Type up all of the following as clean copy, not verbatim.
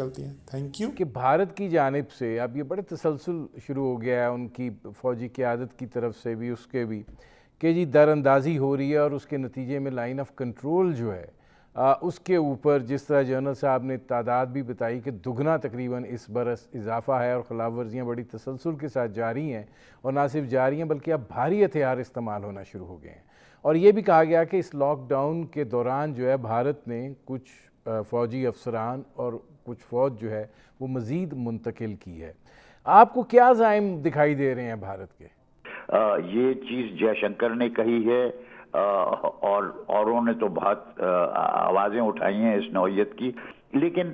چلتی ہیں. Thank you. کہ بھارت کی جانب سے اب یہ بڑے تسلسل شروع ہو گیا ہے ان کی فوجی قیادت کی طرف سے بھی، اس کے بھی، کہ جی در اندازی ہو رہی ہے، اور اس کے نتیجے میں لائن آف کنٹرول جو ہے اس کے اوپر جس طرح جنرل صاحب نے تعداد بھی بتائی کہ دگنا تقریباً اس برس اضافہ ہے، اور خلاف ورزیاں بڑی تسلسل کے ساتھ جاری ہیں، اور نہ صرف جاری ہیں بلکہ اب بھاری ہتھیار استعمال ہونا شروع ہو گئے ہیں. اور یہ بھی کہا گیا کہ اس لاک ڈاؤن کے دوران جو ہے بھارت نے کچھ فوجی افسران اور کچھ فوج جو ہے وہ مزید منتقل کی ہے. آپ کو کیا عزائم دکھائی دے رہے ہیں بھارت کے؟ یہ چیز جے شنکر نے کہی ہے، اور اوروں نے تو بہت آوازیں اٹھائی ہیں اس نوعیت کی، لیکن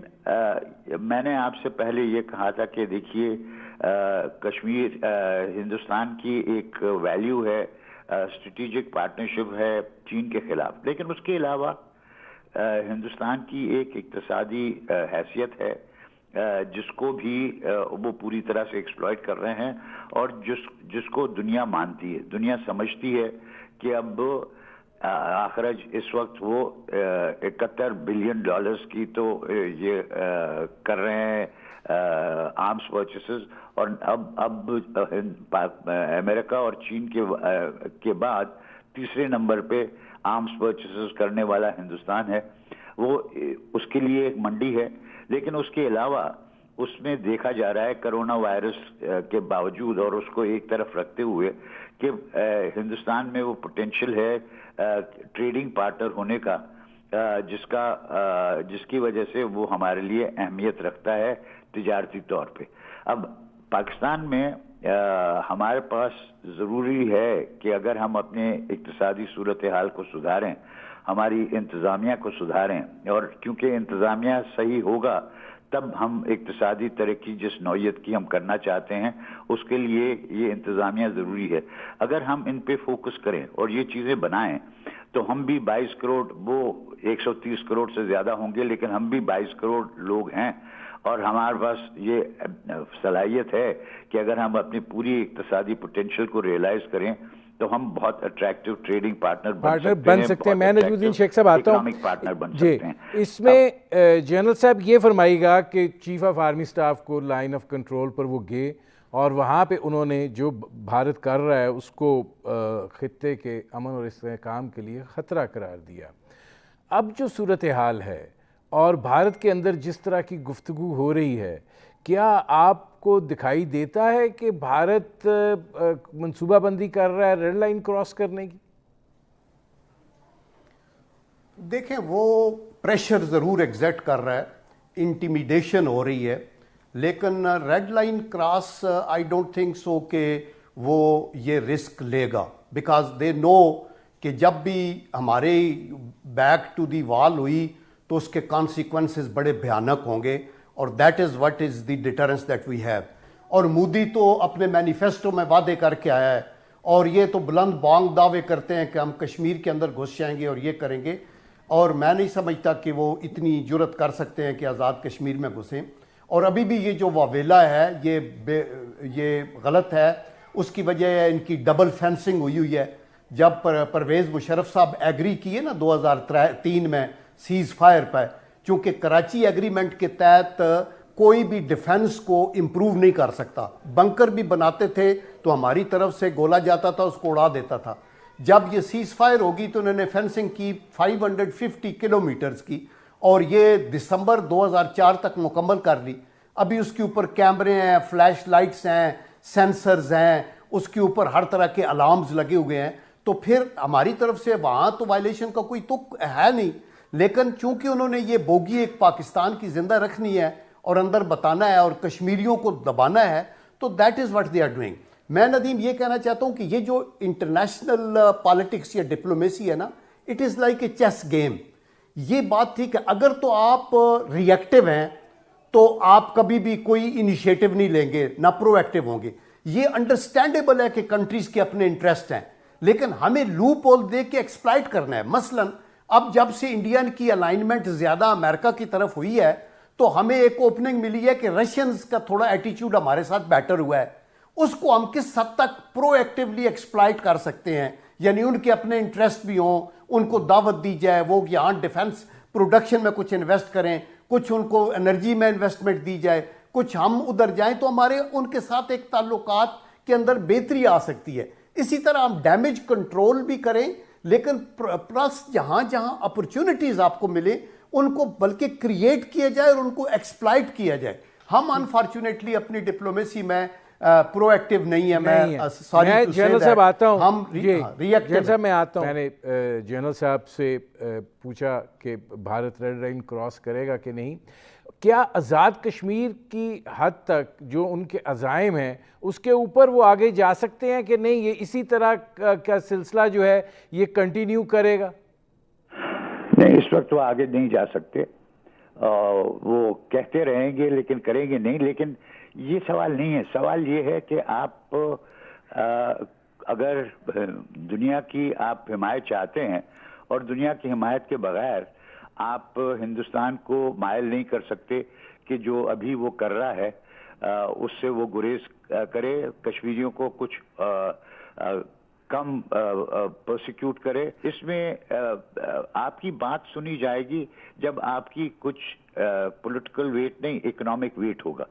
میں نے آپ سے پہلے یہ کہا تھا کہ دیکھیے کشمیر ہندوستان کی ایک ویلیو ہے، اسٹریٹجک پارٹنرشپ ہے چین کے خلاف، لیکن اس کے علاوہ ہندوستان کی ایک اقتصادی حیثیت ہے جس کو بھی وہ پوری طرح سے ایکسپلائٹ کر رہے ہیں، اور جس کو دنیا مانتی ہے، دنیا سمجھتی ہے کہ اب آخرج اس وقت وہ $71 بلین کی تو یہ کر رہے ہیں آرمز پرچیسز، اور اب امریکہ اور چین کے بعد تیسرے نمبر پہ آرمز پرچیسز کرنے والا ہندوستان ہے. وہ اس کے لیے ایک منڈی ہے، لیکن اس کے علاوہ اس میں دیکھا جا رہا ہے کرونا وائرس کے باوجود اور اس کو ایک طرف رکھتے ہوئے کہ ہندوستان میں وہ پوٹینشیل ہے ٹریڈنگ پارٹنر ہونے کا، جس کی وجہ سے وہ ہمارے لیے اہمیت رکھتا ہے تجارتی طور پہ. اب پاکستان میں ہمارے پاس ضروری ہے کہ اگر ہم اپنے اقتصادی صورتحال کو سدھاریں، ہماری انتظامیہ کو سدھاریں، اور کیونکہ انتظامیہ صحیح ہوگا تب ہم اقتصادی ترقی جس نوعیت کی ہم کرنا چاہتے ہیں اس کے لیے یہ انتظامیہ ضروری ہے. اگر ہم ان پہ فوکس کریں اور یہ چیزیں بنائیں تو ہم بھی 22 کروڑ، وہ 130 کروڑ سے زیادہ ہوں گے، لیکن ہم بھی 22 کروڑ لوگ ہیں، اور ہمارے پاس یہ صلاحیت ہے کہ اگر ہم اپنی پوری اقتصادی پوٹینشیل کو ریئلائز کریں تو ہم بہت اٹریکٹیو ٹریڈنگ پارٹنر بن سکتے ہیں. میں نجم الدین شیخ صاحب آتا ہوں، اکنامک پارٹنر بن جی سکتے ہیں. اس میں جنرل صاحب یہ فرمائے گا کہ چیف آف آرمی سٹاف کو لائن آف کنٹرول پر وہ گئے، اور وہاں پہ انہوں نے جو بھارت کر رہا ہے اس کو خطے کے امن اور استحکام کے لیے خطرہ قرار دیا. اب جو صورتحال ہے اور بھارت کے اندر جس طرح کی گفتگو ہو رہی ہے، کیا آپ کو دکھائی دیتا ہے کہ بھارت منصوبہ بندی کر رہا ہے ریڈ لائن کراس کرنے کی؟ دیکھیں وہ پریشر ضرور ایگزرٹ کر رہا ہے، انٹیمیڈیشن ہو رہی ہے، لیکن red line cross I don't think so کہ وہ یہ رسک لے گا، بیکاز دے نو کہ جب بھی ہمارے بیک ٹو دی وال ہوئی تو اس کے کانسیکوینسز بڑے بھیانک ہوں گے، اور that is what is the deterrence that we have. اور مودی تو اپنے مینیفیسٹو میں وعدے کر کے آیا ہے، اور یہ تو بلند بانگ دعوے کرتے ہیں کہ ہم کشمیر کے اندر گھس جائیں گے اور یہ کریں گے، اور میں نہیں سمجھتا کہ وہ اتنی جرت کر سکتے ہیں کہ آزاد کشمیر میں گھسیں. اور ابھی بھی یہ جو واویلا ہے یہ غلط ہے. اس کی وجہ ہے ان کی ڈبل فینسنگ ہوئی ہے. جب پرویز مشرف صاحب ایگری کیے نا 2003 میں سیز فائر پہ، چونکہ کراچی ایگریمنٹ کے تحت کوئی بھی ڈیفنس کو امپروو نہیں کر سکتا، بنکر بھی بناتے تھے تو ہماری طرف سے گولا جاتا تھا، اس کو اڑا دیتا تھا. جب یہ سیز فائر ہوگی تو انہوں نے فینسنگ کی 550 کلومیٹرز کی، اور یہ دسمبر 2004 تک مکمل کر لی. ابھی اس کے اوپر کیمرے ہیں، فلیش لائٹس ہیں، سینسرز ہیں، اس کے اوپر ہر طرح کے الارمز لگے ہوئے ہیں. تو پھر ہماری طرف سے وہاں تو وائلیشن کا کوئی تک ہے نہیں، لیکن چونکہ انہوں نے یہ بوگی ایک پاکستان کی زندہ رکھنی ہے اور اندر بتانا ہے اور کشمیریوں کو دبانا ہے، تو that is what they are doing. میں ندیم یہ کہنا چاہتا ہوں کہ یہ جو انٹرنیشنل پالیٹکس یا ڈپلومیسی ہے نا، it is like a chess game. یہ بات تھی کہ اگر تو آپ ری ایکٹیو ہیں تو آپ کبھی بھی کوئی انیشیٹو نہیں لیں گے، نہ پرو ایکٹیو ہوں گے. یہ انڈرسٹینڈیبل ہے کہ کنٹریز کے اپنے انٹرسٹ ہیں، لیکن ہمیں لوپ ہول دے کے ایکسپلائٹ کرنا ہے. مثلا اب جب سے انڈین کی الائنمنٹ زیادہ امریکہ کی طرف ہوئی ہے تو ہمیں ایک اوپننگ ملی ہے کہ رشینز کا تھوڑا ایٹیچیوڈ ہمارے ساتھ بیٹر ہوا ہے. اس کو ہم کس حد تک پرو ایکٹیولی ایکسپلائٹ کر سکتے ہیں، یعنی ان کے اپنے انٹرسٹ بھی ہوں، ان کو دعوت دی جائے، وہ یہاں ڈیفنس پروڈکشن میں کچھ انویسٹ کریں، کچھ ان کو انرجی میں انویسٹمنٹ دی جائے, کچھ ہم ادھر جائیں تو ہمارے ان کے ساتھ ایک تعلقات کے اندر بہتری آ سکتی ہے. اسی طرح ہم ڈیمیج کنٹرول بھی کریں, لیکن پلس جہاں جہاں اپرچونٹیز آپ کو ملے ان کو بلکہ کریٹ کیا جائے اور ان کو ایکسپلائٹ کیا جائے. ہم انفارچونیٹلی اپنی ڈپلومیسی میں پرو ایکٹیو نہیں ہے. میں جنرل صاحب آتا ہوں, جنرل صاحب میں آتا ہوں. میں نے جنرل صاحب سے پوچھا کہ بھارت ریڈ لائن کراس کرے گا کہ نہیں. کیا آزاد کشمیر کی حد تک جو ان کے عزائم ہیں اس کے اوپر وہ آگے جا سکتے ہیں کہ نہیں, یہ اسی طرح کا سلسلہ جو ہے یہ کنٹینیو کرے گا؟ نہیں, اس وقت وہ آگے نہیں جا سکتے. وہ کہتے رہیں گے لیکن کریں گے نہیں. لیکن یہ سوال نہیں ہے. سوال یہ ہے کہ آپ اگر دنیا کی آپ حمایت چاہتے ہیں اور دنیا کی حمایت کے بغیر آپ ہندوستان کو مائل نہیں کر سکتے کہ جو ابھی وہ کر رہا ہے اس سے وہ گریز کرے, کشمیریوں کو کچھ کم پرسیکیوٹ کرے. اس میں آپ کی بات سنی جائے گی جب آپ کی کچھ پولیٹیکل ویٹ نہیں, اکنامک ویٹ ہوگا.